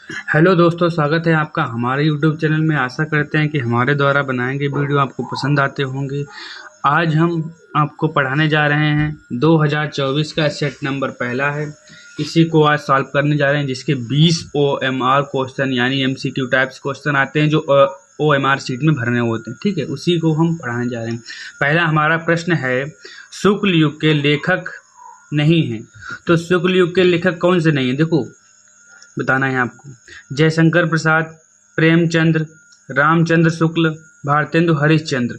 Hello दोस्तों, स्वागत है आपका हमारे यूट्यूब चैनल में। आशा करते हैं कि हमारे द्वारा बनाए गए वीडियो आपको पसंद आते होंगे। आज हम आपको पढ़ाने जा रहे हैं 2024 का सेट नंबर पहला है। इसी को आज सॉल्व करने जा रहे हैं, जिसके 20 OMR क्वेश्चन यानी MCQ टाइप्स क्वेश्चन आते हैं जो OMR शीट में भरने होते हैं। ठीक है, उसी को हम पढ़ाने जा रहे हैं। पहला हमारा प्रश्न है, शुक्ल युग के लेखक नहीं हैं। तो शुक्ल युग के लेखक कौन से नहीं हैं, देखो बताना है आपको। जयशंकर प्रसाद, प्रेमचंद्र, रामचंद्र शुक्ल, भारतेंदु हरिश्चंद्र।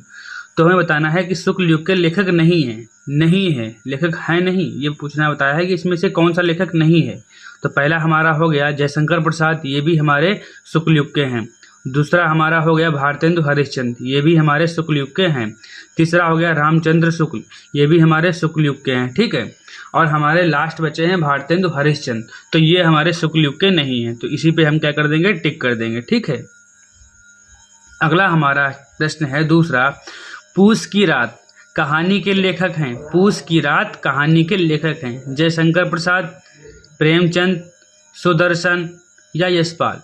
तो हमें बताना है कि शुक्ल युग के लेखक नहीं है। नहीं है, लेखक है नहीं, ये पूछना बताया है कि इसमें से कौन सा लेखक नहीं है। तो पहला हमारा हो गया जयशंकर प्रसाद, ये भी हमारे शुक्ल युग के हैं। दूसरा हमारा हो गया भारतेंदु हरिश्चंद्र, ये भी हमारे शुक्ल युग के हैं। तीसरा हो गया रामचंद्र शुक्ल, ये भी हमारे शुक्ल युग के हैं। ठीक है, और हमारे लास्ट बचे हैं भारतेंदु हरिश्चंद्र, तो ये हमारे शुक्ल युग के नहीं हैं। तो इसी पे हम क्या कर देंगे, टिक कर देंगे। ठीक है, अगला हमारा प्रश्न है दूसरा, पूस की रात कहानी के लेखक हैं। पूस की रात कहानी के लेखक हैं जयशंकर प्रसाद, प्रेमचंद, सुदर्शन या यशपाल।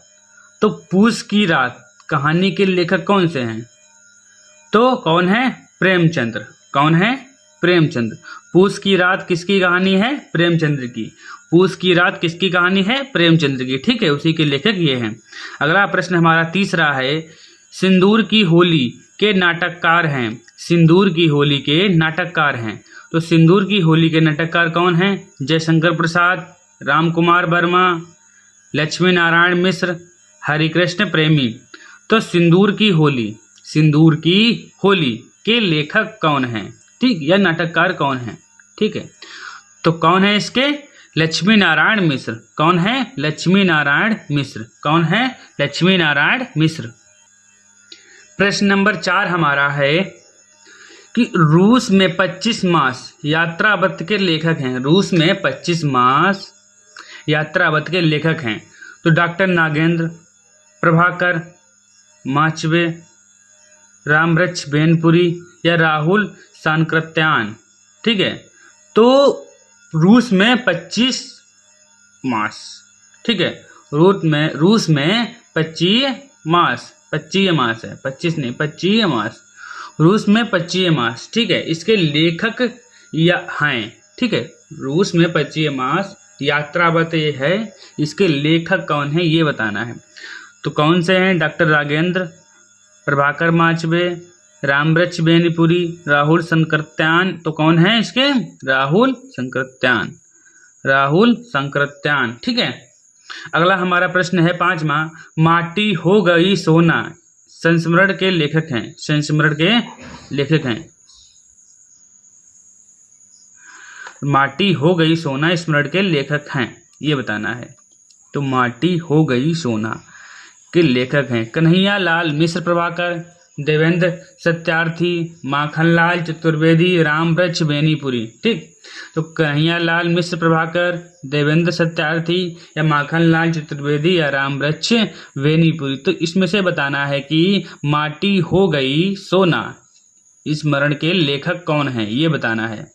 तो पूस की रात कहानी के लेखक कौन से हैं? तो कौन है? प्रेमचंद्र। कौन है? प्रेमचंद्र। पूस की रात किसकी कहानी है? प्रेमचंद्र की। पूस की रात किसकी कहानी है? प्रेमचंद्र की। ठीक है, उसी के लेखक ये हैं। अगला प्रश्न हमारा तीसरा है, सिंदूर की होली के नाटककार हैं। सिंदूर की होली के नाटककार हैं। तो सिंदूर की होली के नाटककार कौन हैं? जयशंकर प्रसाद, रामकुमार वर्मा, लक्ष्मी नारायण मिश्र, हरिकृष्ण प्रेमी। तो सिंदूर की होली के लेखक कौन हैं? ठीक, या नाटककार कौन है? ठीक है, तो कौन है इसके? लक्ष्मी नारायण मिश्र। कौन है? लक्ष्मी नारायण मिश्र। कौन है? लक्ष्मी नारायण मिश्र। प्रश्न नंबर 4 हमारा है कि रूस में 25 मास यात्रावत के लेखक हैं। रूस में 25 मास यात्रावत के लेखक हैं। तो डॉक्टर नागेंद्र, प्रभाकर माचवे, रामवृक्ष बेनपुरी या राहुल सांकृत्यान। ठीक है, तो रूस में 25 मास। ठीक है, रूस में 25 मास है, 25 नहीं, 25 मास। रूस में 25 मास। ठीक है, इसके लेखक या हैं। ठीक है, रूस में 25 मास यात्रावत ये है, इसके लेखक कौन है ये बताना है। तो कौन से हैं? डॉक्टर नागेंद्र, प्रभाकर माचवे, रामवृक्ष बेनीपुरी, राहुल संकृत्यान। तो कौन है इसके? राहुल संकृत्यान। ठीक है, अगला हमारा प्रश्न है 5वां, माटी हो गई सोना संस्मरण के लेखक हैं। माटी हो गई सोना स्मरण के लेखक हैं, ये बताना है। तो माटी हो गई सोना के लेखक हैं कन्हैया लाल मिश्र प्रभाकर, देवेंद्र सत्यार्थी, माखनलाल चतुर्वेदी, रामवृक्ष बेनीपुरी। ठीक, तो कन्हैया लाल मिश्र प्रभाकर, देवेंद्र सत्यार्थी या माखनलाल चतुर्वेदी या रामवृक्ष बेनीपुरी। तो इसमें से बताना है कि माटी हो गई सोना स्मरण के लेखक कौन है, ये बताना है।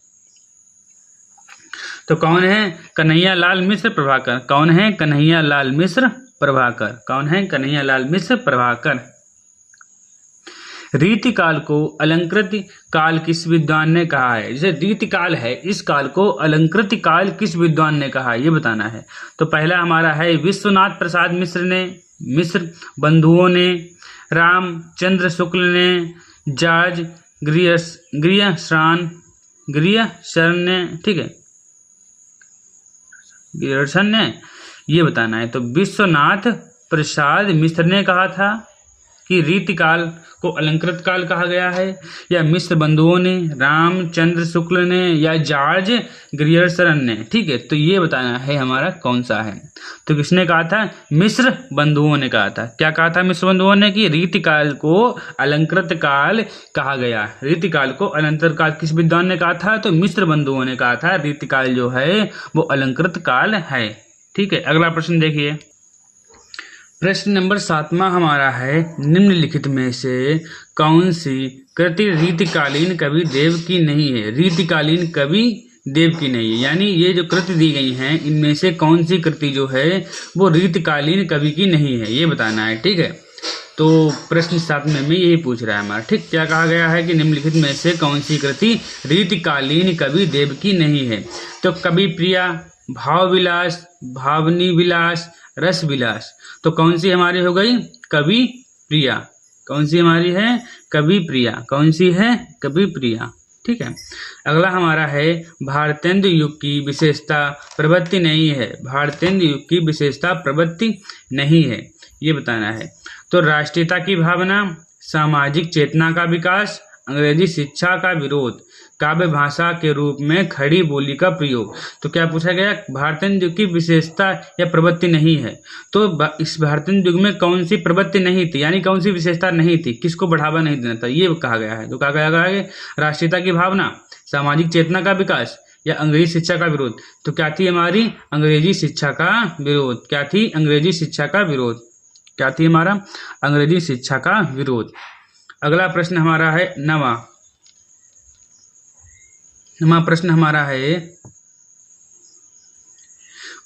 तो कौन है? कन्हैया लाल मिश्र प्रभाकर। कौन है? कन्हैया लाल मिश्र प्रभाकर। कौन है? कन्हैया लाल मिश्र प्रभाकर। रीतिकाल को अलंकृत काल किस विद्वान ने कहा है? जैसे रीतिकाल है, इस काल को अलंकृत काल किस विद्वान ने कहा है, ये बताना है। तो पहला हमारा है विश्वनाथ प्रसाद मिश्र बंधुओं ने, रामचंद्र शुक्ल ने, जॉर्ज ग्रियर्सन ने। ठीक है, ग्रियर्सन ने, ये बताना है। तो विश्वनाथ प्रसाद मिश्र ने कहा था कि रीतिकाल को अलंकृत काल कहा गया है, या मिश्र बंधुओं ने, रामचंद्र शुक्ल ने या जॉर्ज ग्रियर्सन ने। ठीक है, तो ये बताना है हमारा कौन सा है। तो किसने कहा था? मिश्र बंधुओं ने कहा था। क्या कहा था मिश्र बंधुओं ने? कि रीतिकाल को अलंकृत काल कहा गया। रीतिकाल को अलंकृत काल किस विद्वान ने कहा था? तो मिश्र बंधुओं ने कहा था रीतिकाल जो है वो अलंकृत काल है। ठीक है, अगला प्रश्न देखिए। प्रश्न नंबर 7वां हमारा है, निम्नलिखित में से कौन सी कृति रीतिकालीन कवि देव की नहीं है? रीतिकालीन कवि देव की नहीं है। यानी ये जो कृति दी गई हैं इनमें से कौन सी कृति जो है वो रीतिकालीन कवि की नहीं है, ये बताना है। ठीक है, तो प्रश्न 7 में यही पूछ रहा है हमारा। ठीक, क्या कहा गया है कि निम्नलिखित में से कौन सी कृति रीतिकालीन कवि देव की नहीं है। तो कवि प्रिया, भाव विलास, भावनी विलास, रस विलास। तो कौन सी हमारी हो गई? कवि प्रिया। कौन सी हमारी है? कवि प्रिया। कौन सी है? कवि प्रिया। ठीक है, अगला हमारा है भारतेंदु युग की विशेषता प्रवृत्ति नहीं है। भारतेंदु युग की विशेषता प्रवृत्ति नहीं है, ये बताना है। तो राष्ट्रीयता की भावना, सामाजिक चेतना का विकास, अंग्रेजी शिक्षा का विरोध, काव्य भाषा के रूप में खड़ी बोली का प्रयोग। तो क्या पूछा गया? भारतेंदु युग की विशेषता या प्रवृत्ति नहीं है। तो इस भारतेंदु युग में कौन सी प्रवृत्ति नहीं थी, यानी कौन सी विशेषता नहीं थी, किसको बढ़ावा नहीं देना था, ये कहा गया है। तो कहा गया है राष्ट्रीयता की भावना, सामाजिक चेतना का विकास या अंग्रेजी शिक्षा का विरोध। तो क्या थी हमारी? अंग्रेजी शिक्षा का विरोध। क्या थी? अंग्रेजी शिक्षा का विरोध। क्या थी हमारा? अंग्रेजी शिक्षा का विरोध। अगला प्रश्न हमारा है नवा प्रश्न हमारा है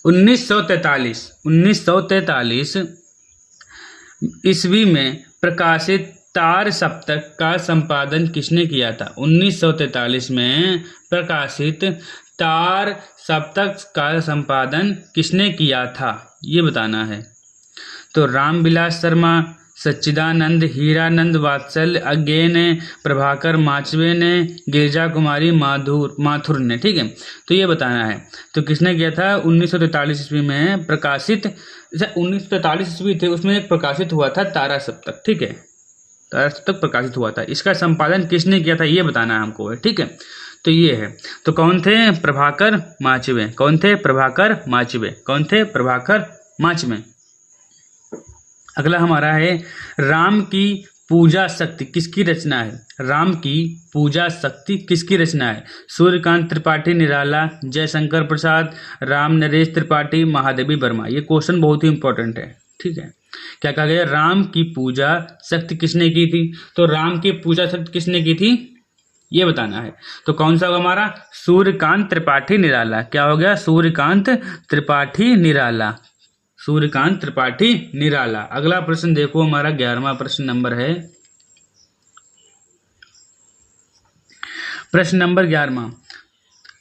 1943 ईस्वी में प्रकाशित तार सप्तक का संपादन किसने किया था? 1943 में प्रकाशित तार सप्तक का संपादन किसने किया था, ये बताना है। तो रामविलास शर्मा, सच्चिदानंद, हीरानंद वात्सल, अज्ञे ने, प्रभाकर माचवे ने, गिरिजा कुमारी माथुर ने। ठीक है, तो ये बताना है। तो किसने किया था? 1943 ईस्वी में प्रकाशित। 1943 ईस्वी थे, उसमें एक प्रकाशित हुआ था तारा सप्तक। ठीक है, तारा सप्तक प्रकाशित हुआ था, इसका संपादन किसने किया था, ये बताना है हमको। ठीक है, तो ये है। तो कौन थे? प्रभाकर माचवे। कौन थे? प्रभाकर माचवे। कौन थे? प्रभाकर माचवे। अगला हमारा है राम की पूजा शक्ति किसकी रचना है? राम की पूजा शक्ति किसकी रचना है? सूर्यकांत त्रिपाठी निराला, जयशंकर प्रसाद, राम नरेश त्रिपाठी, महादेवी वर्मा। ये क्वेश्चन बहुत ही इंपॉर्टेंट है। ठीक है, क्या कहा गया? राम की पूजा शक्ति किसने की थी? तो राम की पूजा शक्ति किसने की थी, ये बताना है। तो कौन सा होगा हमारा? सूर्यकांत त्रिपाठी निराला। क्या हो गया? सूर्यकांत त्रिपाठी निराला। सूर्यकांत त्रिपाठी निराला। अगला प्रश्न देखो हमारा 11वां प्रश्न नंबर है। प्रश्न नंबर 11वां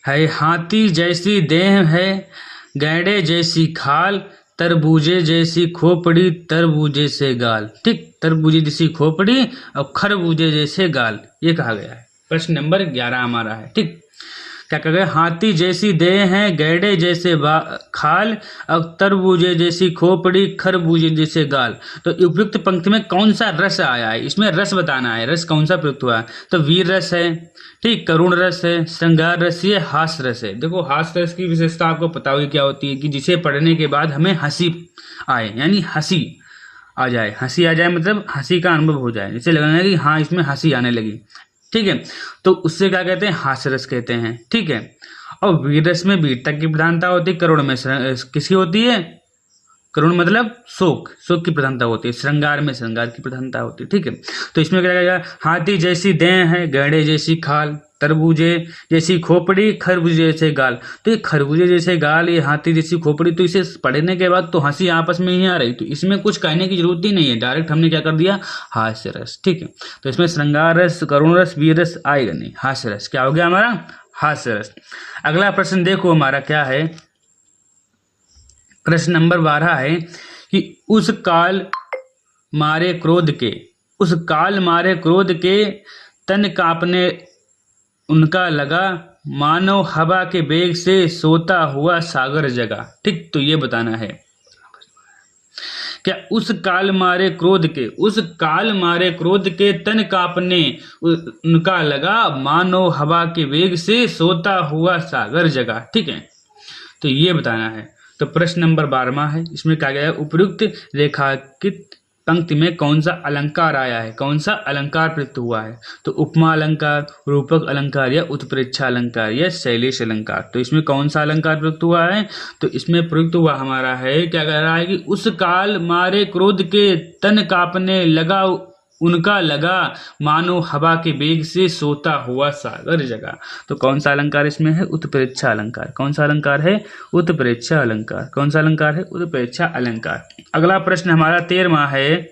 है हाथी जैसी देह है, गैंडे जैसी खाल, तरबूजे जैसी खोपड़ी, तरबूजे से गाल। ठीक, तरबूजे जैसी खोपड़ी और खरबूजे जैसे गाल, ये कहा गया है। प्रश्न नंबर 11 हमारा है। ठीक, क्या कहा गया? हाथी जैसी देह है, गैंडे जैसे खाल और तरबूजे जैसी खोपड़ी, खरबूजे जैसे गाल। तो उपयुक्त पंक्ति में कौन सा रस आया है, इसमें रस बताना है। रस कौन सा प्रयुक्त हुआ है? तो वीर रस है, ठीक, करुण रस है, श्रृंगार रस है, हास्य रस है। देखो हास्य रस की विशेषता आपको पता होगी क्या होती है कि जिसे पढ़ने के बाद हमें हंसी आए, यानी हंसी आ जाए। हंसी आ जाए मतलब हंसी का अनुभव हो जाए, जिससे लगना है कि हाँ इसमें हंसी आने लगी। ठीक है, तो उससे क्या कहते हैं? हास्य रस कहते हैं। ठीक है, और वीर रस में वीरता की प्रधानता होती है, करुण में किसकी होती है? करुण मतलब शोक की प्रधानता होती है, श्रृंगार में श्रृंगार की प्रधानता होती है। ठीक है, तो इसमें क्या कहेगा? हाथी जैसी देह है, गैंडे जैसी खाल, तरबूजे जैसी खोपड़ी, खरबूजे जैसे गाल। तो ये खरबूजे जैसे गाल, ये हाथी जैसी खोपड़ी, तो इसे पढ़ने के बाद तो हंसी आपस में ही आ रही, तो इसमें कुछ कहने की जरूरत ही नहीं है, डायरेक्ट हमने क्या कर दिया? हास्य रस। ठीक है, तो इसमें श्रृंगार रस, करुण रस, वीर रस आएगा नहीं, हास्य रस। क्या हो गया हमारा? हास्य रस। अगला प्रश्न देखो हमारा क्या है। प्रश्न नंबर 12 है कि उस काल मारे क्रोध के तन कांपने उनका लगा, मानो हवा के वेग से सोता हुआ सागर जगा। ठीक, तो ये बताना है। क्या उस काल मारे क्रोध के तन कांपने उनका लगा, मानो हवा के वेग से सोता हुआ सागर जगा। ठीक है, तो ये बताना है। तो प्रश्न नंबर 12वां है, इसमें कहा गया है उपयुक्त रेखांकित पंक्ति में कौन सा अलंकार आया है, कौन सा अलंकार प्रयुक्त हुआ है? तो उपमा अलंकार, रूपक अलंकार या उत्प्रेक्षा अलंकार या शैलेश अलंकार। तो इसमें कौन सा अलंकार प्रयुक्त हुआ है? तो इसमें प्रयुक्त हुआ हमारा है, क्या कह रहा है कि उस काल मारे क्रोध के तन कांपने लगा उनका लगा मानो हवा के वेग से सोता हुआ सागर जगा। तो कौन सा अलंकार इसमें है? उत्प्रेक्षा अलंकार। कौन सा अलंकार है? उत्प्रेक्षा अलंकार। कौन सा अलंकार है? उत्प्रेक्षा अलंकार। अगला प्रश्न हमारा 13वां है,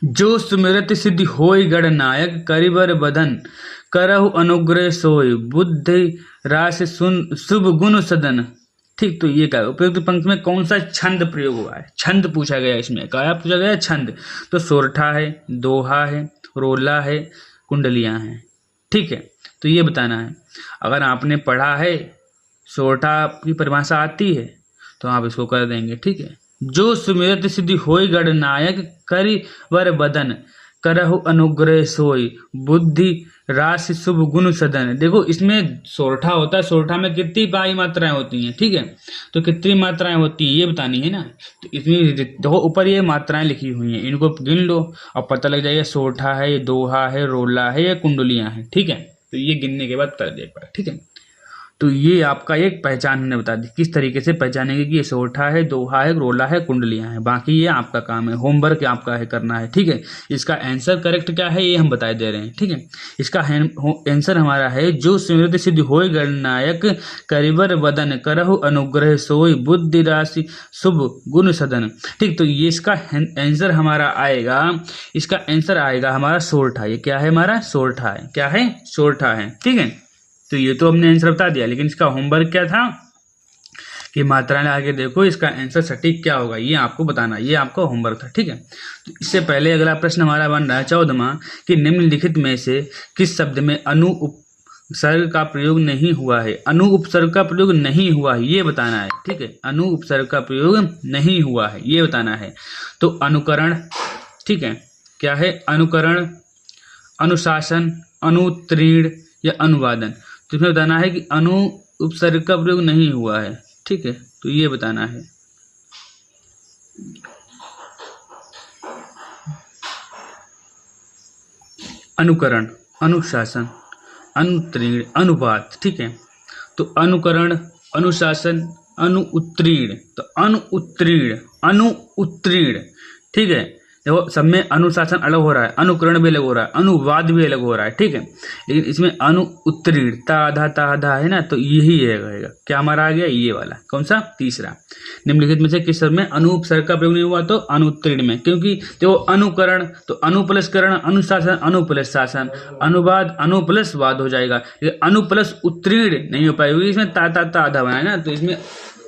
जो सुमिरत सिद्धि होय गणनायक करिबर बदन करहु अनुग्रह सोय बुद्धि रास सुन शुभ गुण सदन। ठीक, तो ये क्या है? उपयुक्त पंक्ति में कौन सा छंद प्रयोग हुआ है? छंद पूछा गया इसमें। क्या पूछा गया? छंद। तो सोरठा है, दोहा है, रोला है, कुंडलियां हैं। ठीक है, तो ये बताना है। अगर आपने पढ़ा है, सोरठा की परिभाषा आती है तो आप इसको कर देंगे। ठीक है, जो सुमिरत सिद्धि होय गणनायक करिवर बदन करहु अनुग्रह सोय बुद्धि रास शुभ गुण सदन। देखो इसमें सोरठा होता है, सोरठा में कितनी बाई मात्राएं होती हैं? ठीक है, तो कितनी मात्राएं होती हैं ये बतानी है ना। तो इसमें देखो ऊपर ये मात्राएं लिखी हुई हैं, इनको गिन लो और पता लग जाएगा सोरठा है, दोहा है, रोला है या कुंडलियां हैं। ठीक है, तो ये गिनने के बाद कर देगा। ठीक है, तो ये आपका एक पहचान हमने बता दी, किस तरीके से पहचानेंगे कि ये सोरठा है, दोहा है, रोला है, कुंडलियां हैं। बाकी ये आपका काम है, होमवर्क आपका है करना है। ठीक है, इसका आंसर करेक्ट क्या है ये हम बता दे रहे हैं। ठीक है, इसका आंसर हमारा है, जो स्मृति सिद्धि होय गणनायक करिबर वदन करहु अनुग्रह सोय बुद्धि राशि शुभ गुण सदन। ठीक, तो ये इसका आंसर हमारा आएगा, इसका आंसर आएगा हमारा सोरठा। ये क्या है? हमारा सोरठा है। क्या है? सोरठा है। ठीक है, तो ये तो हमने आंसर बता दिया, लेकिन इसका होमवर्क क्या था कि मात्राएं आगे देखो, इसका आंसर सटीक क्या होगा ये आपको बताना, ये आपका होमवर्क था। ठीक है, तो इससे पहले अगला प्रश्न हमारा बन रहा है 14वां कि निम्नलिखित में से किस शब्द में अनु उपसर्ग का प्रयोग नहीं हुआ है? अनु उपसर्ग का प्रयोग नहीं हुआ है ये बताना है। ठीक है, अनु उपसर्ग का प्रयोग नहीं हुआ है ये बताना है। तो अनुकरण, ठीक है, क्या है? अनुकरण, अनुशासन, अनुत्तीर्ण या अनुवादन। तो इसमें बताना है कि अनु उपसर्ग का प्रयोग नहीं हुआ है। ठीक है, तो ये बताना है। अनुकरण, अनुशासन, अनुत्तीर्ण, अनुवाद। ठीक है, तो अनुकरण, अनुशासन, अनुत्तीर्ण। तो अनुत्तीर्ण। ठीक है, देखो सब में अनुशासन अलग हो रहा है, अनुकरण भी अलग हो रहा है, अनुवाद भी अलग हो रहा है। ठीक है, लेकिन इसमें अनुत्तीर्ण ता है ना, तो यही रहेगा। क्या हमारा आ गया? ये वाला। कौन सा? तीसरा। निम्नलिखित में से किस शब्द में अनु उपसर्ग का प्रयोग नहीं हुआ? तो अनुत्तीर्ण में, क्योंकि देखो अनुकरण तो अनु प्लस करण, अनुशासन अनु प्लस शासन, अनुवाद अनु प्लस वाद हो जाएगा, लेकिन अनु प्लस उत्तीर्ण नहीं हो पाएगी। इसमें ता आधा बना है ना, तो इसमें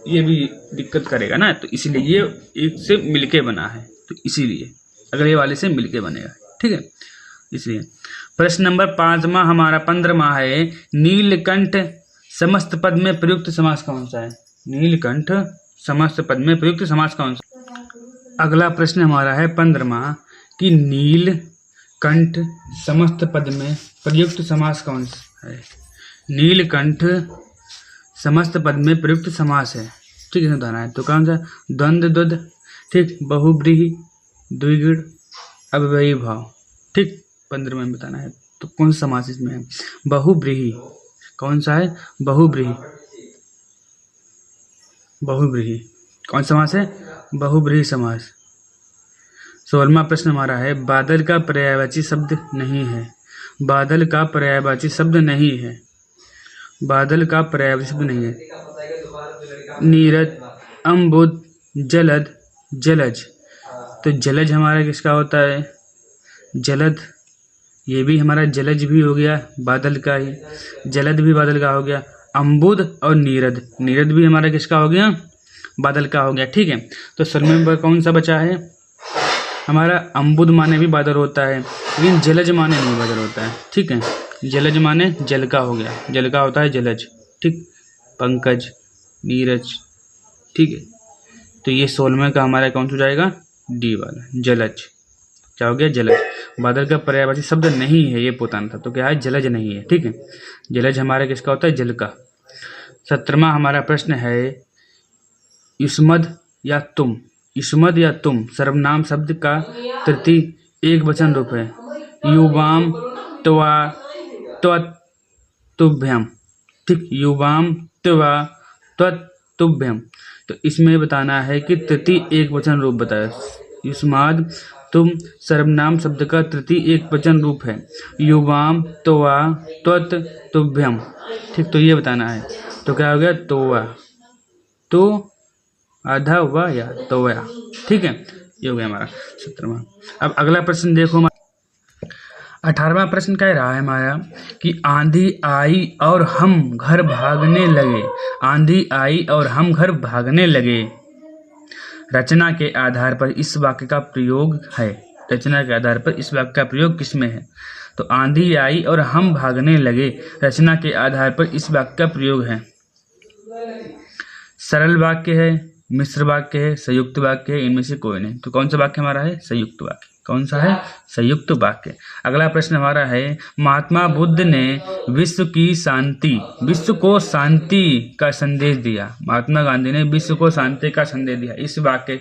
ये भी दिक्कत करेगा ना, तो इसलिए ये एक से मिलके बना है, तो इसीलिए अगले वाले से मिलके बनेगा। ठीक है, इसलिए प्रश्न नंबर 5वां हमारा 15वां है, नीलकंठ समस्त पद में प्रयुक्त समास कौन सा है? नीलकंठ समस्त पद में प्रयुक्त समास कौन सा? अगला प्रश्न हमारा है 15वां कि नीलकंठ समस्त पद में प्रयुक्त समास कौन सा है? नीलकंठ समस्त पद में प्रयुक्त समास है। ठीक है, बताना है। तो कौन सा? द्वंद्व, द्वंद, ठीक, बहुब्रीहि, द्विगुण, अव्ययी भाव। ठीक, 15 में बताना है। तो कौन सा समास इसमें है? बहुब्रीहि। कौन सा है? बहुब्रीहि। बहुब्रीहि कौन समास है? बहुब्रीहि समास। 16वां प्रश्न हमारा है, बादल का पर्यायवाची शब्द नहीं है। बादल का पर्यायवाची शब्द नहीं है। बादल का पर्यायवाची शब्द नहीं है। नीरद, अम्बुद, जलद, जलज। तो जलज हमारा किसका होता है? जलद। ये भी हमारा जलज भी हो गया, बादल का ही। जलद भी बादल का हो गया। अम्बुद और नीरद, नीरद भी हमारा किसका हो गया? बादल का हो गया। ठीक है, तो 16वें नंबर कौन सा बचा है हमारा? अम्बुद माने भी बादल होता है, लेकिन जलज माने नहीं बादल होता है। ठीक है, जलज माने जल का हो गया, जल का होता है जलज। ठीक, पंकज, नीरज। ठीक है, तो ये 16वें का हमारा कौन सा जाएगा? डी वाला, जलज। क्या हो गया? जलज। बादल का पर्यायवाची शब्द नहीं है ये बताना था, तो क्या है? जलज नहीं है। ठीक है, जलज हमारा किसका होता है? जल का। 17वां हमारा प्रश्न है, युष्मद या तुम। युष्मद या तुम सर्वनाम शब्द का तृतीय एक वचन रूप है। युवाम, त्वा, त्वतुभ्यम। ठीक, युवाम, त्वा, त्वतुभ्यम। तो इसमें बताना है कि तृतीय एक वचन रूप बताया। युष्माद, तुम सर्वनाम शब्द का तृतीय एकवचन रूप है। युवाम, तोवा, त्वत, तुभ्यम। ठीक, तो ये बताना है। तो क्या हो गया? तोवा, तो आधा हुआ या तोया। ठीक है, ये हो गया हमारा 17वां। अब अगला प्रश्न देखो। 18वां प्रश्न कह रहा है हमारा कि आंधी आई और हम घर भागने लगे। आंधी आई और हम घर भागने लगे। रचना के आधार पर इस वाक्य का प्रयोग है। रचना के आधार पर इस वाक्य का प्रयोग किसमें है? तो आंधी आई और हम भागने लगे, रचना के आधार पर इस वाक्य का प्रयोग है। सरल वाक्य है, मिश्र वाक्य है, संयुक्त वाक्य है, इनमें से कोई नहीं। तो कौन सा वाक्य हमारा है? संयुक्त वाक्य। कौन सा है? संयुक्त वाक्य। अगला प्रश्न हमारा है, महात्मा बुद्ध ने विश्व की शांति, विश्व को शांति का संदेश दिया। महात्मा गांधी ने विश्व को शांति का संदेश दिया। इस वाक्य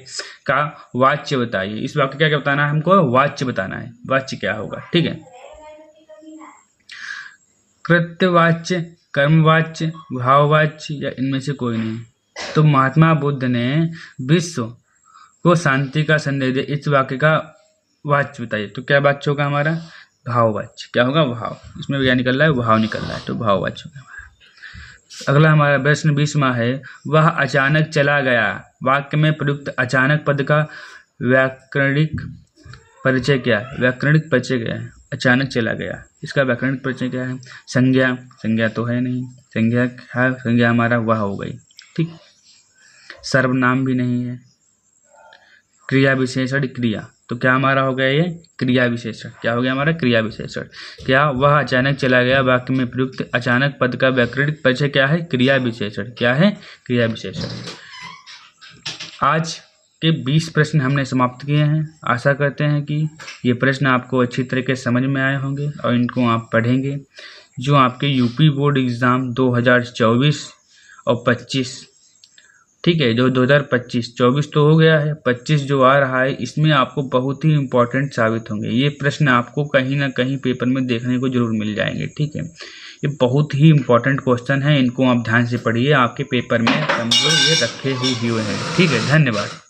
का वाच्य बताइए। इस वाक्य क्या क्या बताना है हमको? वाच्य बताना है। वाच्य क्या होगा? ठीक है, कृत्यवाच्य, कर्मवाच्य, भाववाच्य या इनमें से कोई नहीं। तो महात्मा बुद्ध ने विश्व को शांति का संदेश दिया। इस वाक्य का वाच्य बताइए। तो क्या वाच्य होगा हमारा? भाववाच्य। क्या होगा? भाव। इसमें क्या निकल रहा है? भाव निकल रहा है, तो भाववाच्य होगा हमारा। अगला हमारा प्रश्न 20वां है, वह अचानक चला गया। वाक्य में प्रयुक्त अचानक पद का व्याकरणिक परिचय क्या है? व्याकरणिक परिचय क्या है? अचानक चला गया, इसका व्याकरणिक परिचय क्या है? संज्ञा। संज्ञा तो है नहीं। संज्ञा है, संज्ञा हमारा वह हो गई। ठीक, सर्वनाम भी नहीं है। क्रिया विशेषण क्रिया, तो क्या हमारा हो गया? ये क्रिया विशेषण। क्या हो गया हमारा? क्रिया विशेषण। क्या? वह अचानक चला गया। वाक्य में प्रयुक्त अचानक पद का व्याकरणिक परिचय क्या है? क्रिया विशेषण। क्या है? क्रिया विशेषण। आज के 20 प्रश्न हमने समाप्त किए हैं। आशा करते हैं कि ये प्रश्न आपको अच्छी तरीके से समझ में आए होंगे और इनको आप पढ़ेंगे। जो आपके यूपी बोर्ड एग्ज़ाम 2024 और 25, ठीक है, जो 2025, 24 तो हो गया है, 25 जो आ रहा है, इसमें आपको बहुत ही इम्पोर्टेंट साबित होंगे। ये प्रश्न आपको कहीं ना कहीं पेपर में देखने को जरूर मिल जाएंगे। ठीक है, ये बहुत ही इम्पोर्टेंट क्वेश्चन है, इनको आप ध्यान से पढ़िए। आपके पेपर में समझो ये रखे ही हुए हैं। ठीक है, धन्यवाद।